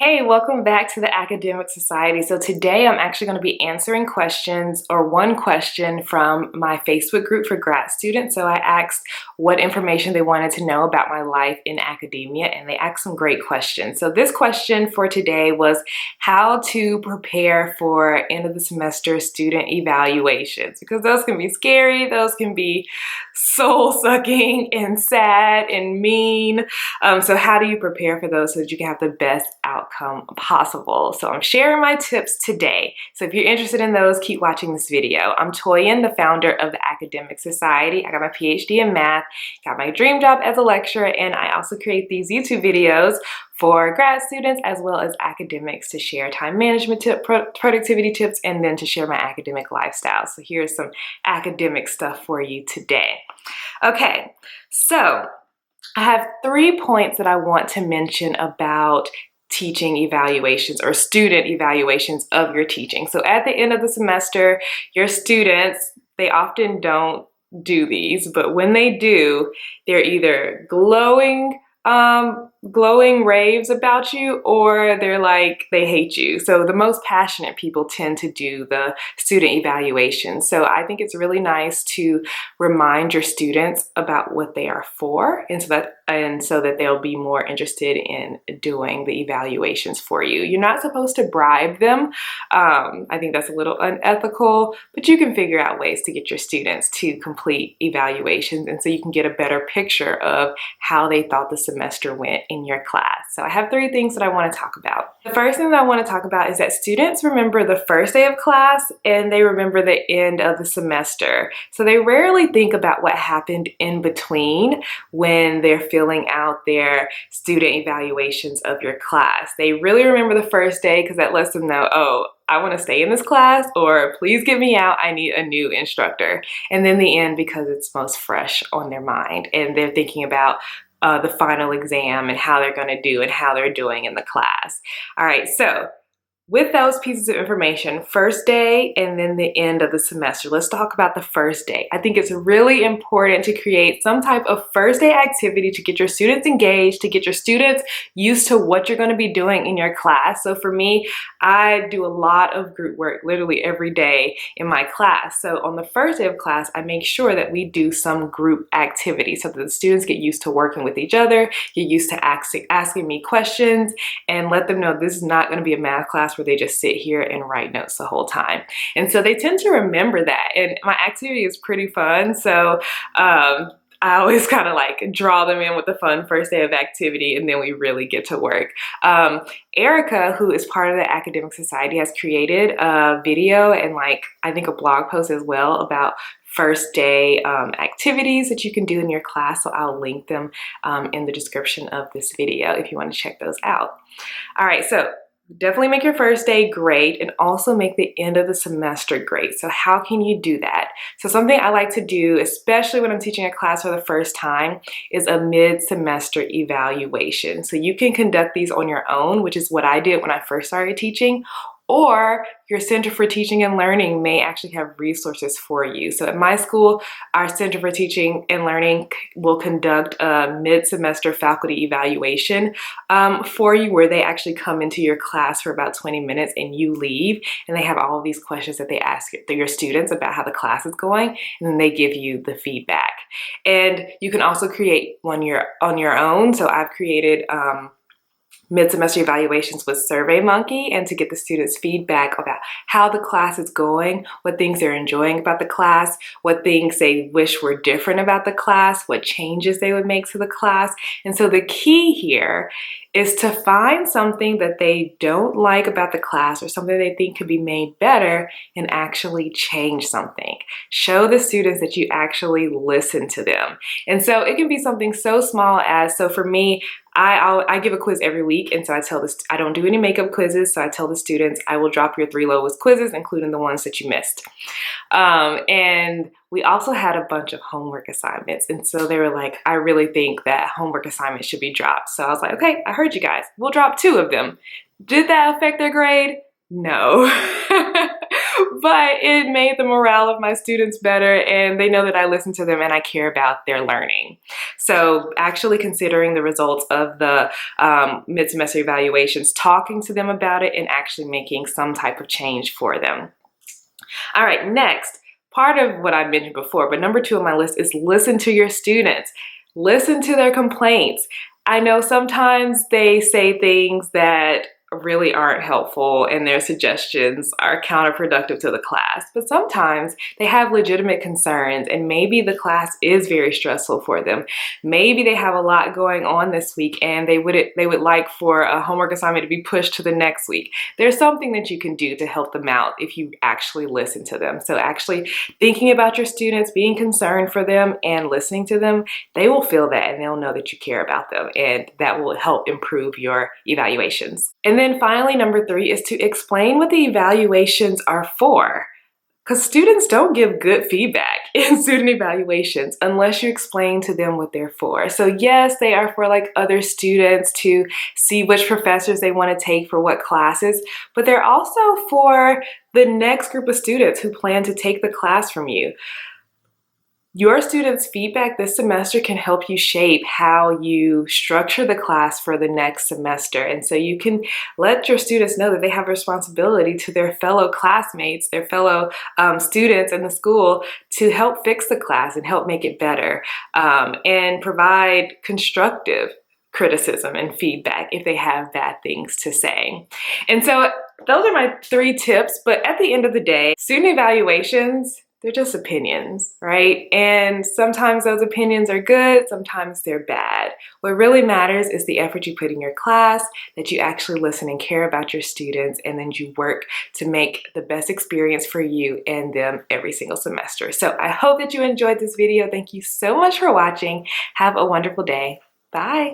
Hey, welcome back to the Academic Society. So today I'm actually going to be answering questions or one question from my Facebook group for grad students. So I asked what information they wanted to know about my life in academia, and they asked some great questions. So this question for today was how to prepare for end of the semester student evaluations, because those can be scary, those can be soul-sucking and sad and mean. So how do you prepare for those so that you can have the best outcome possible? So I'm sharing my tips today. So if you're interested in those, keep watching this video. I'm Toyin, the founder of the Academic Society. I got my PhD in math, got my dream job as a lecturer, and I also create these YouTube videos for grad students as well as academics to share time management tips, productivity tips, and then to share my academic lifestyle. So here's some academic stuff for you today. Okay, so I have 3 points that I want to mention about teaching evaluations or student evaluations of your teaching. So at the end of the semester, your students, they often don't do these, but when they do, they're either glowing raves about you, or they're like, they hate you. So the most passionate people tend to do the student evaluation. So I think it's really nice to remind your students about what they are for, and so that they'll be more interested in doing the evaluations for you. You're not supposed to bribe them. I think that's a little unethical, but you can figure out ways to get your students to complete evaluations, and so you can get a better picture of how they thought the semester went in your class. So I have 3 things that I want to talk about. The first thing that I want to talk about is that students remember the first day of class and they remember the end of the semester. So they rarely think about what happened in between when they're filling out their student evaluations of your class. They really remember the first day because that lets them know, oh, I want to stay in this class, or please get me out, I need a new instructor. And then the end because it's most fresh on their mind and they're thinking about the final exam and how they're going to do and how they're doing in the class. All right, so with those pieces of information, first day and then the end of the semester, let's talk about the first day. I think it's really important to create some type of first day activity to get your students engaged, to get your students used to what you're going to be doing in your class. So for me, I do a lot of group work literally every day in my class. So on the first day of class, I make sure that we do some group activity so that the students get used to working with each other, get used to asking me questions, and let them know this is not going to be a math class where they just sit here and write notes the whole time. And so they tend to remember that. And my activity is pretty fun. So I always kind of like draw them in with the fun first day of activity, and then we really get to work. Erica, who is part of the Academic Society, has created a video and I think a blog post as well about first day activities that you can do in your class. So I'll link them in the description of this video if you want to check those out. All right, so definitely make your first day great and also make the end of the semester great. So how can you do that? So something I like to do, especially when I'm teaching a class for the first time, is a mid-semester evaluation. So you can conduct these on your own, which is what I did when I first started teaching, or your Center for Teaching and Learning may actually have resources for you. So at my school, our Center for Teaching and Learning will conduct a mid-semester faculty evaluation for you, where they actually come into your class for about 20 minutes and you leave, and they have all of these questions that they ask your students about how the class is going, and then they give you the feedback. And you can also create one on your own. So I've created mid-semester evaluations with SurveyMonkey, and to get the students' feedback about how the class is going, what things they're enjoying about the class, what things they wish were different about the class, what changes they would make to the class. And so the key here is to find something that they don't like about the class or something they think could be made better and actually change something. Show the students that you actually listen to them. And so it can be something so small as, so for me, I give a quiz every week, and so I don't do any makeup quizzes, so I tell the students I will drop your 3 lowest quizzes, including the ones that you missed. And we also had a bunch of homework assignments, and so they were like, I really think that homework assignments should be dropped. So I was like, okay, I heard you guys. We'll drop 2 of them. Did that affect their grade? No. But it made the morale of my students better, and they know that I listen to them and I care about their learning. So actually considering the results of the mid-semester evaluations, talking to them about it, and actually making some type of change for them. All right, next, part of what I mentioned before, but number 2 on my list is listen to your students. Listen to their complaints. I know sometimes they say things that really aren't helpful and their suggestions are counterproductive to the class, but sometimes they have legitimate concerns and maybe the class is very stressful for them. Maybe they have a lot going on this week and they would like for a homework assignment to be pushed to the next week. There's something that you can do to help them out if you actually listen to them. So actually thinking about your students, being concerned for them and listening to them, they will feel that and they'll know that you care about them, and that will help improve your evaluations. And then finally, number 3 is to explain what the evaluations are for. Because students don't give good feedback in student evaluations unless you explain to them what they're for. So yes, they are for like other students to see which professors they want to take for what classes, but they're also for the next group of students who plan to take the class from you. Your students' feedback this semester can help you shape how you structure the class for the next semester. And so you can let your students know that they have a responsibility to their fellow classmates, their fellow students in the school, to help fix the class and help make it better, and provide constructive criticism and feedback if they have bad things to say. And so those are my 3 tips, but at the end of the day, student evaluations, they're just opinions, right? And sometimes those opinions are good, sometimes they're bad. What really matters is the effort you put in your class, that you actually listen and care about your students, and then you work to make the best experience for you and them every single semester. So I hope that you enjoyed this video. Thank you so much for watching. Have a wonderful day. Bye.